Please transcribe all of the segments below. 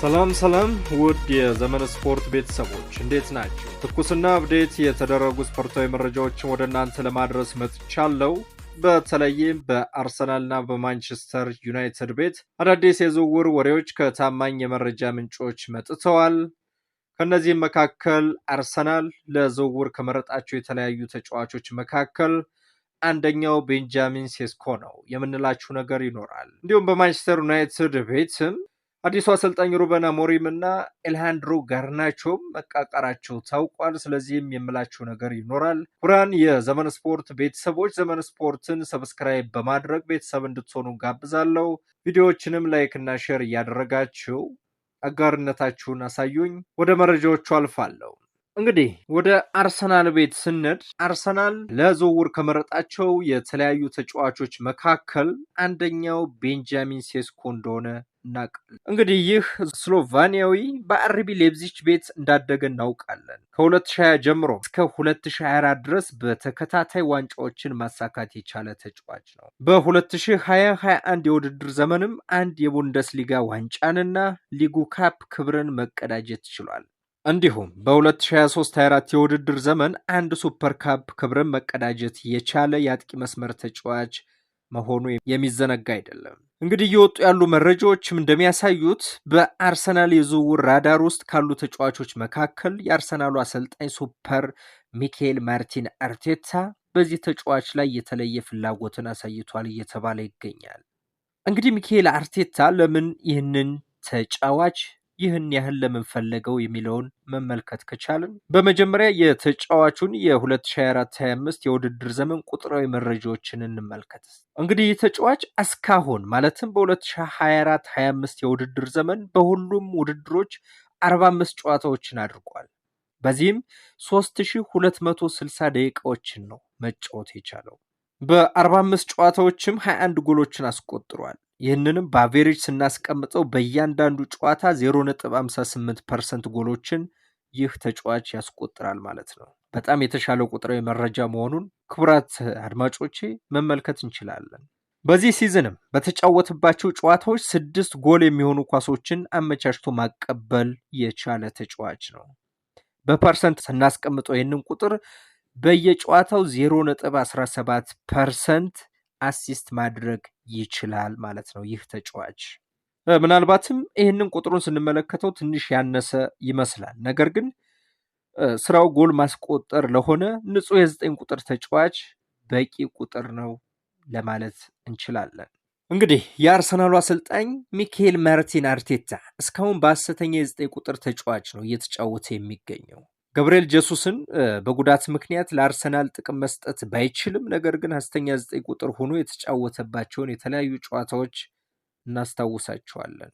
ሰላም ውድ የዘመን ስፖርት ቤተሰቦች እንዴት ናችሁ? ትኩስና አፕዴት የተደረጉ ስፖርታዊ መረጃዎችን ወደ እናንተ ለማድረስ መጥቻለሁ። በተለይም በአርሰናልና በማንቸስተር ዩናይትድ ቤት አዳዲስ የዝውውር ወሬዎች ከታማኝ የመረጃ ምንጮች መጥተዋል። ከነዚህም መካከል አርሰናል ለዝውውር ከመረጣቸው የተለያዩ ተጫዋቾች መካከል አንደኛው ቤንጃሚን ሴስኮ ነው የምንላችሁ ነገር ይኖራል። እንዲሁም በማንቸስተር ዩናይትድ ቤትም አዲሱ አሰልጣኝ ሩበን አሞሪም እና አሌሃንድሮ ጋርናቾ መቃቃራቸው ታውቋል። ስለዚህም የምላችሁ ነገር ይኖራል። ኩራን የዘመን ስፖርት ቤተሰቦች ዘመን ስፖርትን ሰብስክራይብ በማድረግ ቤተሰብ እንድትሆኑ ጋብዛለሁ። ቪዲዮዎችንም ላይክ እና ሼር እያደረጋችሁ አጋርነታችሁን አሳዩኝ። ወደ መረጃዎቹ አልፋለሁ። እንግዲህ ወደ አርሰናል ቤት ስንድ አርሰናል ለዝውውር ከመረጣቸው የተለያዩ ተጫዋቾች መካከል አንደኛው ቤንጃሚን ሴስኮ እንደሆነ እናውቃለን። እንግዲህ ይህ ስሎቫኒያዊ በአርቢ ሌፕዚግ ቤት እንዳደገ እናውቃለን። ከ2020 ጀምሮ እስከ 2024 ድረስ በተከታታይ ዋንጫዎችን ማሳካት የቻለ ተጫዋች ነው። በ2020-21 የውድድር ዘመንም አንድ የቡንደስሊጋ ዋንጫንና ሊጉ ካፕ ክብርን መቀዳጀት ችሏል። እንዲሁም በ2023-24 የውድድር ዘመን አንድ ሱፐር ካፕ ክብርን መቀዳጀት የቻለ የአጥቂ መስመር ተጫዋች መሆኑ የሚዘነጋ አይደለም። እንግዲህ እየወጡ ያሉ መረጃዎችም እንደሚያሳዩት በአርሰናል የዝውውር ራዳር ውስጥ ካሉ ተጫዋቾች መካከል የአርሰናሉ አሰልጣኝ ሱፐር ሚካኤል ማርቲን አርቴታ በዚህ ተጫዋች ላይ የተለየ ፍላጎትን አሳይቷል እየተባለ ይገኛል። እንግዲህ ሚካኤል አርቴታ ለምን ይህንን ተጫዋች ይህን ያህል ለምን ፈለገው የሚለውን መመልከት ከቻልን በመጀመሪያ የተጫዋቹን የ2024-25 የውድድር ዘመን ቁጥራዊ መረጃዎችን እንመልከት። እንግዲህ የተጫዋች እስካሁን ማለትም በ2024-25 የውድድር ዘመን በሁሉም ውድድሮች 45 ጨዋታዎችን አድርጓል። በዚህም 3260 ደቂቃዎችን ነው መጫወት የቻለው። በ45 ጨዋታዎችም 21 ጎሎችን አስቆጥሯል። ይህንንም በአቬሬጅ ስናስቀምጠው በእያንዳንዱ ጨዋታ 0.58% ጎሎችን ይህ ተጫዋች ያስቆጥራል ማለት ነው። በጣም የተሻለ ቁጥራዊ መረጃ መሆኑን ክቡራት አድማጮቼ መመልከት እንችላለን። በዚህ ሲዝንም በተጫወተባቸው ጨዋታዎች 6 ጎል የሚሆኑ ኳሶችን አመቻችቶ ማቀበል የቻለ ተጫዋች ነው። በፐርሰንት ስናስቀምጠው ይህንን ቁጥር በየጨዋታው 0.17% አሲስት ማድረግ ይችላል ማለት ነው። ይህ ተጫዋች ምናልባትም ይህንን ቁጥሩን ስንመለከተው ትንሽ ያነሰ ይመስላል። ነገር ግን ስራው ጎል ማስቆጠር ለሆነ ንጹህ የ9 ቁጥር ተጫዋች በቂ ቁጥር ነው ለማለት እንችላለን። እንግዲህ የአርሰናሉ አሰልጣኝ ሚካኤል ማርቲን አርቴታ እስካሁን በሐሰተኛ የ9 ቁጥር ተጫዋች ነው እየተጫወተ የሚገኘው። ገብርኤል ጀሱስን በጉዳት ምክንያት ለአርሰናል ጥቅም መስጠት ባይችልም ነገር ግን ሐሰተኛ 9 ቁጥር ሆኖ የተጫወተባቸውን የተለያዩ ጨዋታዎች እናስታውሳቸዋለን።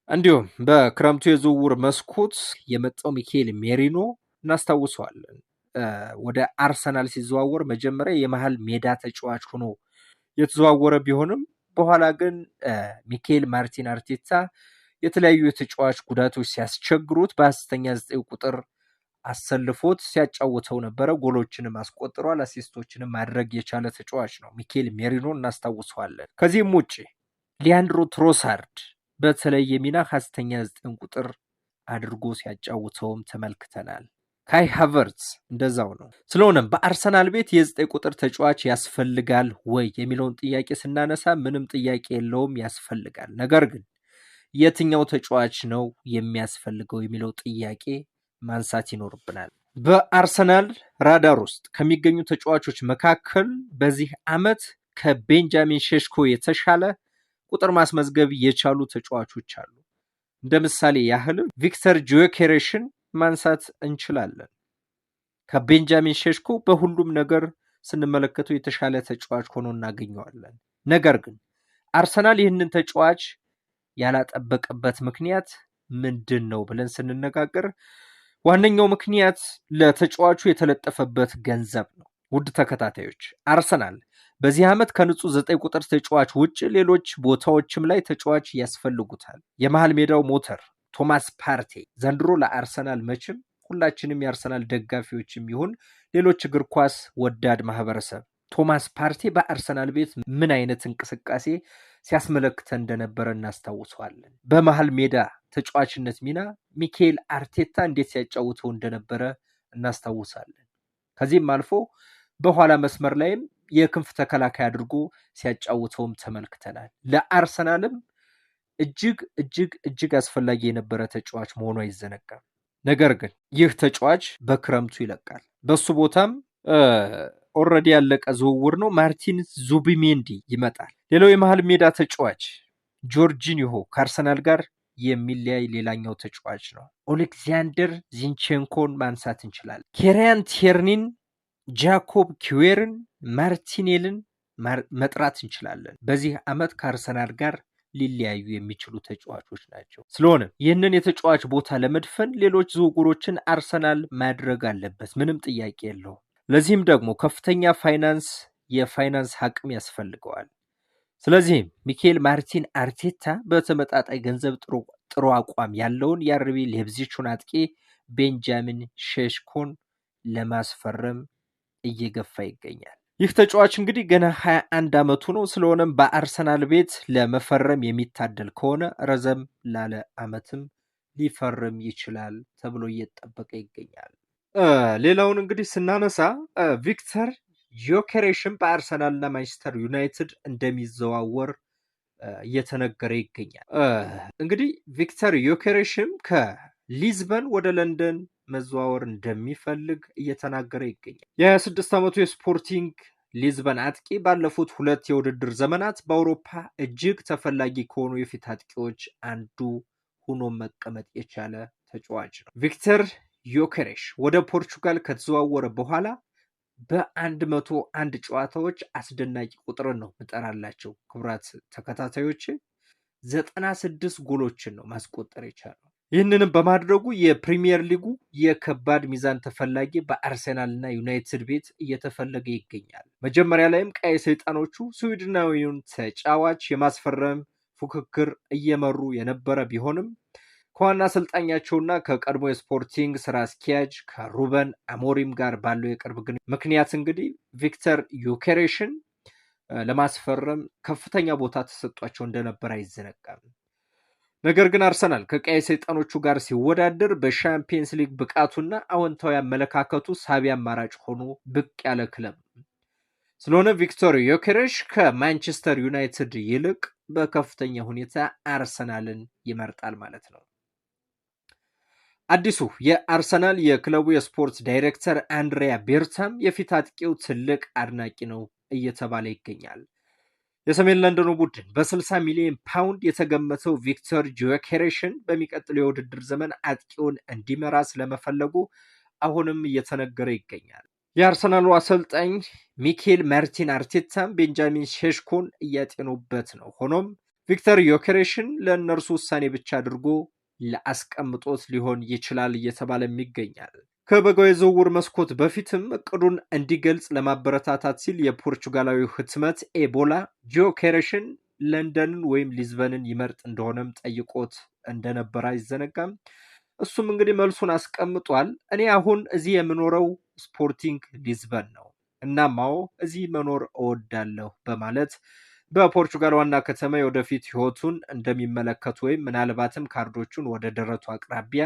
እንዲሁም በክረምቱ የዝውውር መስኮት የመጣው ሚካኤል ሜሪኖ እናስታውሰዋለን። ወደ አርሰናል ሲዘዋወር መጀመሪያ የመሃል ሜዳ ተጫዋች ሆኖ የተዘዋወረ ቢሆንም በኋላ ግን ሚካኤል ማርቲን አርቴታ የተለያዩ የተጫዋች ጉዳቶች ሲያስቸግሩት በሐሰተኛ 9 ቁጥር አሰልፎት ሲያጫውተው ነበረ። ጎሎችንም አስቆጥሯል። አሲስቶችንም ማድረግ የቻለ ተጫዋች ነው። ሚካኤል ሜሪኖ እናስታውሰዋለን። ከዚህም ውጭ ሊያንድሮ ትሮሳርድ በተለየ ሚና ሐሰተኛ 9 ቁጥር አድርጎ ሲያጫውተውም ተመልክተናል። ካይ ሃቨርትዝ እንደዛው ነው። ስለሆነም በአርሰናል ቤት የ9 ቁጥር ተጫዋች ያስፈልጋል ወይ የሚለውን ጥያቄ ስናነሳ ምንም ጥያቄ የለውም፣ ያስፈልጋል። ነገር ግን የትኛው ተጫዋች ነው የሚያስፈልገው የሚለው ጥያቄ ማንሳት ይኖርብናል። በአርሰናል ራዳር ውስጥ ከሚገኙ ተጫዋቾች መካከል በዚህ ዓመት ከቤንጃሚን ሼሽኮ የተሻለ ቁጥር ማስመዝገብ የቻሉ ተጫዋቾች አሉ። እንደ ምሳሌ ያህል ቪክተር ጆኬሬሽን ማንሳት እንችላለን። ከቤንጃሚን ሼሽኮ በሁሉም ነገር ስንመለከተው የተሻለ ተጫዋች ሆኖ እናገኘዋለን። ነገር ግን አርሰናል ይህንን ተጫዋች ያላጠበቀበት ምክንያት ምንድን ነው ብለን ስንነጋገር ዋነኛው ምክንያት ለተጫዋቹ የተለጠፈበት ገንዘብ ነው። ውድ ተከታታዮች አርሰናል በዚህ ዓመት ከንጹህ 9 ቁጥር ተጫዋች ውጭ ሌሎች ቦታዎችም ላይ ተጫዋች ያስፈልጉታል። የመሃል ሜዳው ሞተር ቶማስ ፓርቴ ዘንድሮ ለአርሰናል መቼም ሁላችንም የአርሰናል ደጋፊዎችም ይሁን ሌሎች እግር ኳስ ወዳድ ማህበረሰብ ቶማስ ፓርቴ በአርሰናል ቤት ምን አይነት እንቅስቃሴ ሲያስመለክተን እንደነበረ እናስታውሰዋለን። በመሃል ሜዳ ተጫዋችነት ሚና ሚኬል አርቴታ እንዴት ሲያጫውተው እንደነበረ እናስታውሳለን። ከዚህም አልፎ በኋላ መስመር ላይም የክንፍ ተከላካይ አድርጎ ሲያጫውተውም ተመልክተናል። ለአርሰናልም እጅግ አስፈላጊ የነበረ ተጫዋች መሆኑ አይዘነጋም። ነገር ግን ይህ ተጫዋች በክረምቱ ይለቃል። በሱ ቦታም ኦልሬዲ ያለቀ ዝውውር ነው፣ ማርቲን ዙቢሜንዲ ይመጣል። ሌላው የመሃል ሜዳ ተጫዋች ጆርጂኒሆ ከአርሰናል ጋር የሚለያይ ሌላኛው ተጫዋች ነው። ኦሌክዛንደር ዚንቼንኮን ማንሳት እንችላለን። ኬሪያን ቲርኒን፣ ጃኮብ ኪዌርን፣ ማርቲኔልን መጥራት እንችላለን። በዚህ ዓመት ከአርሰናል ጋር ሊለያዩ የሚችሉ ተጫዋቾች ናቸው። ስለሆነ ይህንን የተጫዋች ቦታ ለመድፈን ሌሎች ዝውውሮችን አርሰናል ማድረግ አለበት፣ ምንም ጥያቄ የለውም። ለዚህም ደግሞ ከፍተኛ የፋይናንስ አቅም ያስፈልገዋል። ስለዚህም ሚኬል ማርቲን አርቴታ በተመጣጣኝ ገንዘብ ጥሩ አቋም ያለውን የአርቢ ሌፕዚጉን አጥቂ ቤንጃሚን ሼሽኮን ለማስፈረም እየገፋ ይገኛል። ይህ ተጫዋች እንግዲህ ገና 21 ዓመቱ ነው። ስለሆነም በአርሰናል ቤት ለመፈረም የሚታደል ከሆነ ረዘም ላለ ዓመትም ሊፈርም ይችላል ተብሎ እየተጠበቀ ይገኛል። ሌላውን እንግዲህ ስናነሳ ቪክተር ዮኬሬሽም በአርሰናል እና ማንቸስተር ዩናይትድ እንደሚዘዋወር እየተነገረ ይገኛል። እንግዲህ ቪክተር ዮኬሬሽም ከሊዝበን ወደ ለንደን መዘዋወር እንደሚፈልግ እየተናገረ ይገኛል። የ26 ዓመቱ የስፖርቲንግ ሊዝበን አጥቂ ባለፉት 2 የውድድር ዘመናት በአውሮፓ እጅግ ተፈላጊ ከሆኑ የፊት አጥቂዎች አንዱ ሆኖ መቀመጥ የቻለ ተጫዋች ነው። ቪክተር ዮኬሬሽ ወደ ፖርቹጋል ከተዘዋወረ በኋላ በ101 ጨዋታዎች አስደናቂ ቁጥርን ነው ምጠራላቸው ክቡራት ተከታታዮች፣ 96 ጎሎችን ነው ማስቆጠር የቻለው። ይህንንም በማድረጉ የፕሪሚየር ሊጉ የከባድ ሚዛን ተፈላጊ በአርሰናል እና ዩናይትድ ቤት እየተፈለገ ይገኛል። መጀመሪያ ላይም ቀይ ሰይጣኖቹ ስዊድናዊውን ተጫዋች የማስፈረም ፉክክር እየመሩ የነበረ ቢሆንም ከዋና አሰልጣኛቸውና ከቀድሞ የስፖርቲንግ ስራ አስኪያጅ ከሩበን አሞሪም ጋር ባለው የቅርብ ግንኙነት ምክንያት እንግዲህ ቪክተር ዮኬሬሽን ለማስፈረም ከፍተኛ ቦታ ተሰጧቸው እንደነበር አይዘነጋም። ነገር ግን አርሰናል ከቀይ ሰይጣኖቹ ጋር ሲወዳደር በሻምፒየንስ ሊግ ብቃቱና አዎንታዊ አመለካከቱ ሳቢ አማራጭ ሆኖ ብቅ ያለ ክለብ ስለሆነ ቪክተር ዮኬሬሽ ከማንቸስተር ዩናይትድ ይልቅ በከፍተኛ ሁኔታ አርሰናልን ይመርጣል ማለት ነው። አዲሱ የአርሰናል የክለቡ የስፖርት ዳይሬክተር አንድሪያ ቤርታም የፊት አጥቂው ትልቅ አድናቂ ነው እየተባለ ይገኛል። የሰሜን ለንደኑ ቡድን በ60 ሚሊዮን ፓውንድ የተገመተው ቪክተር ዮኬሬሽን በሚቀጥለው የውድድር ዘመን አጥቂውን እንዲመራ ስለመፈለጉ አሁንም እየተነገረ ይገኛል። የአርሰናሉ አሰልጣኝ ሚኬል ማርቲን አርቴታም ቤንጃሚን ሼሽኮን እያጤኑበት ነው። ሆኖም ቪክተር ዮኬሬሽን ለእነርሱ ውሳኔ ብቻ አድርጎ ለአስቀምጦት ሊሆን ይችላል እየተባለም ይገኛል። ከበጋው የዝውውር መስኮት በፊትም እቅዱን እንዲገልጽ ለማበረታታት ሲል የፖርቹጋላዊ ህትመት ኤቦላ ዮኬሬሽን ለንደንን ወይም ሊዝበንን ይመርጥ እንደሆነም ጠይቆት እንደነበረ አይዘነጋም። እሱም እንግዲህ መልሱን አስቀምጧል። እኔ አሁን እዚህ የምኖረው ስፖርቲንግ ሊዝበን ነው፣ እናማው እዚህ መኖር እወዳለሁ በማለት በፖርቹጋል ዋና ከተማ የወደፊት ህይወቱን እንደሚመለከት ወይም ምናልባትም ካርዶቹን ወደ ደረቱ አቅራቢያ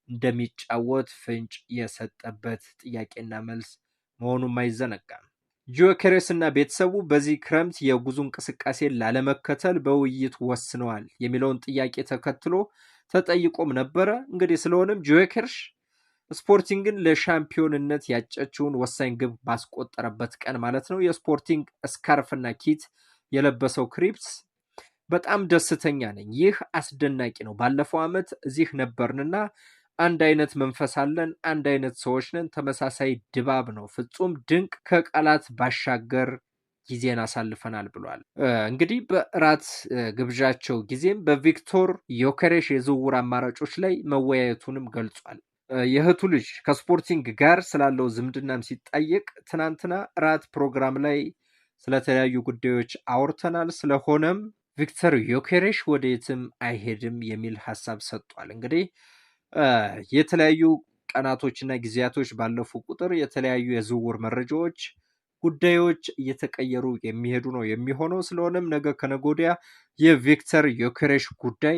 እንደሚጫወት ፍንጭ የሰጠበት ጥያቄና መልስ መሆኑም አይዘነጋም። ዮኬሬስ እና ቤተሰቡ በዚህ ክረምት የጉዞ እንቅስቃሴን ላለመከተል በውይይት ወስነዋል የሚለውን ጥያቄ ተከትሎ ተጠይቆም ነበረ። እንግዲህ ስለሆነም ዮኬሬስ ስፖርቲንግን ለሻምፒዮንነት ያጨችውን ወሳኝ ግብ ባስቆጠረበት ቀን ማለት ነው የስፖርቲንግ ስካርፍና ኪት የለበሰው ክሪፕስ በጣም ደስተኛ ነኝ፣ ይህ አስደናቂ ነው። ባለፈው ዓመት እዚህ ነበርንና አንድ አይነት መንፈስ አለን፣ አንድ አይነት ሰዎች ነን፣ ተመሳሳይ ድባብ ነው፣ ፍጹም ድንቅ፣ ከቃላት ባሻገር ጊዜን አሳልፈናል ብሏል። እንግዲህ በእራት ግብዣቸው ጊዜም በቪክተር ዮኬሬሽ የዝውውር አማራጮች ላይ መወያየቱንም ገልጿል። የእህቱ ልጅ ከስፖርቲንግ ጋር ስላለው ዝምድናም ሲጠየቅ ትናንትና እራት ፕሮግራም ላይ ስለተለያዩ ጉዳዮች አውርተናል፣ ስለሆነም ቪክተር ዮኬሬሽ ወደየትም አይሄድም የሚል ሀሳብ ሰጥቷል። እንግዲህ የተለያዩ ቀናቶችና ጊዜያቶች ባለፉ ቁጥር የተለያዩ የዝውውር መረጃዎች ጉዳዮች እየተቀየሩ የሚሄዱ ነው የሚሆነው። ስለሆነም ነገ ከነገ ወዲያ የቪክተር ዮኬሬሽ ጉዳይ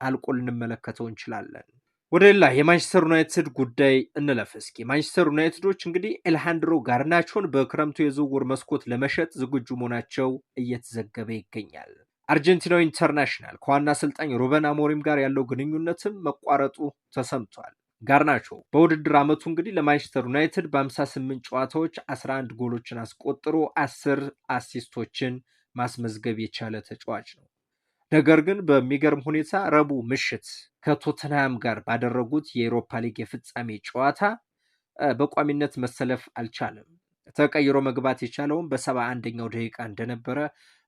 አልቆ ልንመለከተው እንችላለን። ወደ ሌላ የማንቸስተር ዩናይትድ ጉዳይ እንለፍ እስኪ። ማንቸስተር ዩናይትዶች እንግዲህ አሌሃንድሮ ጋርናቾን በክረምቱ የዝውውር መስኮት ለመሸጥ ዝግጁ መሆናቸው እየተዘገበ ይገኛል። አርጀንቲናዊ ኢንተርናሽናል ከዋና አሰልጣኝ ሩበን አሞሪም ጋር ያለው ግንኙነትም መቋረጡ ተሰምቷል። ጋርናቾ በውድድር ዓመቱ እንግዲህ ለማንቸስተር ዩናይትድ በ58 ጨዋታዎች 11 ጎሎችን አስቆጥሮ 10 አሲስቶችን ማስመዝገብ የቻለ ተጫዋች ነው። ነገር ግን በሚገርም ሁኔታ ረቡዕ ምሽት ከቶተንሃም ጋር ባደረጉት የኤሮፓ ሊግ የፍጻሜ ጨዋታ በቋሚነት መሰለፍ አልቻለም። ተቀይሮ መግባት የቻለውም በ71ኛው ደቂቃ እንደነበረ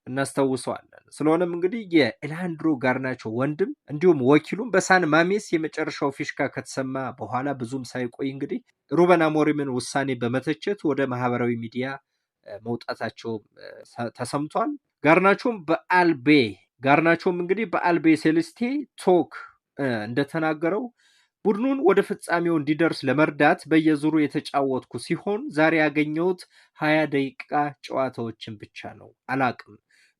እናስታውሰዋለን። ስለሆነም እንግዲህ የአሌሃንድሮ ጋርናቾ ወንድም እንዲሁም ወኪሉም በሳን ማሜስ የመጨረሻው ፊሽካ ከተሰማ በኋላ ብዙም ሳይቆይ እንግዲህ ሩበን አሞሪምን ውሳኔ በመተቸት ወደ ማህበራዊ ሚዲያ መውጣታቸው ተሰምቷል። ጋርናቾም እንግዲህ በአልቤ ሴሌስቴ ቶክ እንደተናገረው ቡድኑን ወደ ፍጻሜው እንዲደርስ ለመርዳት በየዙሩ የተጫወትኩ ሲሆን ዛሬ ያገኘሁት 20 ደቂቃ ጨዋታዎችን ብቻ ነው። አላቅም።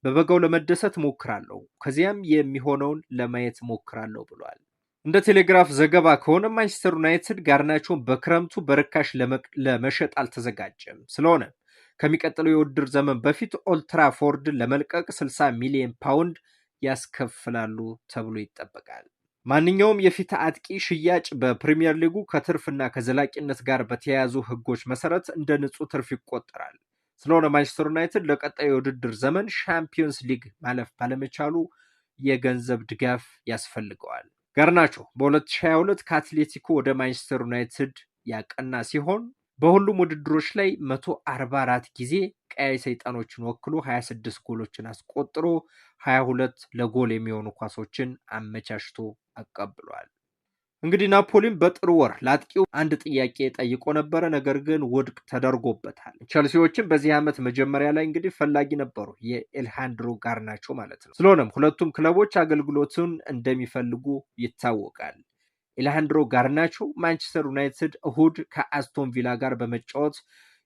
በበጋው ለመደሰት ሞክራለሁ፣ ከዚያም የሚሆነውን ለማየት ሞክራለሁ ብሏል። እንደ ቴሌግራፍ ዘገባ ከሆነ ማንቸስተር ዩናይትድ ጋርናቾን በክረምቱ በርካሽ ለመሸጥ አልተዘጋጀም። ስለሆነ ከሚቀጥለው የውድድር ዘመን በፊት ኦልትራፎርድን ለመልቀቅ 60 ሚሊዮን ፓውንድ ያስከፍላሉ ተብሎ ይጠበቃል። ማንኛውም የፊት አጥቂ ሽያጭ በፕሪሚየር ሊጉ ከትርፍና ከዘላቂነት ጋር በተያያዙ ሕጎች መሰረት እንደ ንጹህ ትርፍ ይቆጠራል። ስለሆነ ማንቸስተር ዩናይትድ ለቀጣዩ የውድድር ዘመን ሻምፒዮንስ ሊግ ማለፍ ባለመቻሉ የገንዘብ ድጋፍ ያስፈልገዋል። ጋርናቾ በ2022 ከአትሌቲኮ ወደ ማንቸስተር ዩናይትድ ያቀና ሲሆን በሁሉም ውድድሮች ላይ 144 ጊዜ ቀያይ ሰይጣኖችን ወክሎ 26 ጎሎችን አስቆጥሮ 22 ለጎል የሚሆኑ ኳሶችን አመቻችቶ አቀብሏል። እንግዲህ ናፖሊም በጥር ወር ለአጥቂው አንድ ጥያቄ ጠይቆ ነበረ፣ ነገር ግን ውድቅ ተደርጎበታል። ቸልሲዎችም በዚህ ዓመት መጀመሪያ ላይ እንግዲህ ፈላጊ ነበሩ፣ የአሌሃንድሮ ጋርናቾ ማለት ነው። ስለሆነም ሁለቱም ክለቦች አገልግሎቱን እንደሚፈልጉ ይታወቃል። አሌሃንድሮ ጋርናቾ ማንቸስተር ዩናይትድ እሁድ ከአስቶን ቪላ ጋር በመጫወት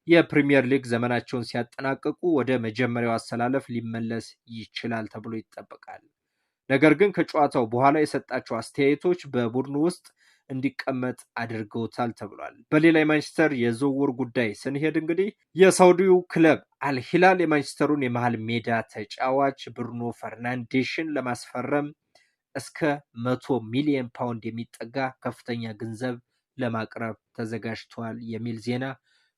የፕሪሚየር ሊግ ዘመናቸውን ሲያጠናቅቁ ወደ መጀመሪያው አሰላለፍ ሊመለስ ይችላል ተብሎ ይጠበቃል። ነገር ግን ከጨዋታው በኋላ የሰጣቸው አስተያየቶች በቡድኑ ውስጥ እንዲቀመጥ አድርገውታል ተብሏል። በሌላ የማንቸስተር የዝውውር ጉዳይ ስንሄድ እንግዲህ የሳውዲው ክለብ አልሂላል የማንቸስተሩን የመሃል ሜዳ ተጫዋች ብሩኖ ፈርናንዴሽን ለማስፈረም እስከ 100 ሚሊዮን ፓውንድ የሚጠጋ ከፍተኛ ገንዘብ ለማቅረብ ተዘጋጅቷል የሚል ዜና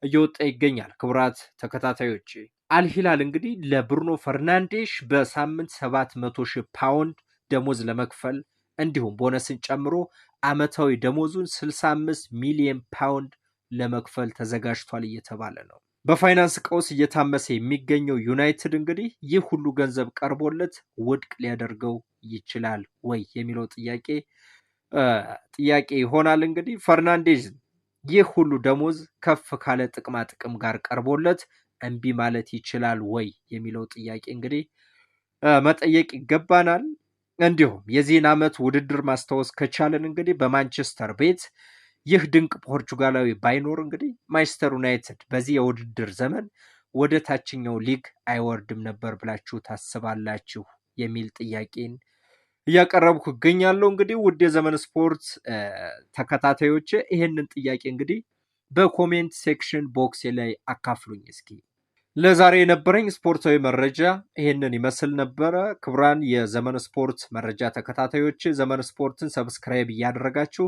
እየወጣ ይገኛል። ክቡራት ተከታታዮች አልሂላል እንግዲህ ለብሩኖ ፈርናንዴሽ በሳምንት 700,000 ፓውንድ ደሞዝ ለመክፈል እንዲሁም ቦነስን ጨምሮ ዓመታዊ ደሞዙን 65 ሚሊዮን ፓውንድ ለመክፈል ተዘጋጅቷል እየተባለ ነው። በፋይናንስ ቀውስ እየታመሰ የሚገኘው ዩናይትድ እንግዲህ ይህ ሁሉ ገንዘብ ቀርቦለት ውድቅ ሊያደርገው ይችላል ወይ የሚለው ጥያቄ ይሆናል። እንግዲህ ፈርናንዴዝ ይህ ሁሉ ደሞዝ ከፍ ካለ ጥቅማ ጥቅም ጋር ቀርቦለት እምቢ ማለት ይችላል ወይ የሚለው ጥያቄ እንግዲህ መጠየቅ ይገባናል። እንዲሁም የዚህን ዓመት ውድድር ማስታወስ ከቻለን እንግዲህ በማንቸስተር ቤት ይህ ድንቅ ፖርቹጋላዊ ባይኖር እንግዲህ ማንቸስተር ዩናይትድ በዚህ የውድድር ዘመን ወደ ታችኛው ሊግ አይወርድም ነበር ብላችሁ ታስባላችሁ የሚል ጥያቄን እያቀረብኩ እገኛለሁ። እንግዲህ ውድ የዘመን ስፖርት ተከታታዮች ይህንን ጥያቄ እንግዲህ በኮሜንት ሴክሽን ቦክስ ላይ አካፍሉኝ እስኪ። ለዛሬ የነበረኝ ስፖርታዊ መረጃ ይህንን ይመስል ነበረ። ክቡራን የዘመን ስፖርት መረጃ ተከታታዮች ዘመን ስፖርትን ሰብስክራይብ እያደረጋችሁ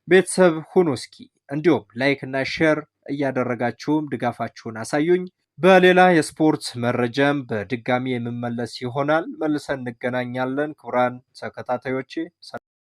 ቤተሰብ ሁኑ እስኪ። እንዲሁም ላይክ እና ሼር እያደረጋችሁም ድጋፋችሁን አሳዩኝ። በሌላ የስፖርት መረጃም በድጋሚ የምመለስ ይሆናል። መልሰን እንገናኛለን። ክቡራን ተከታታዮቼ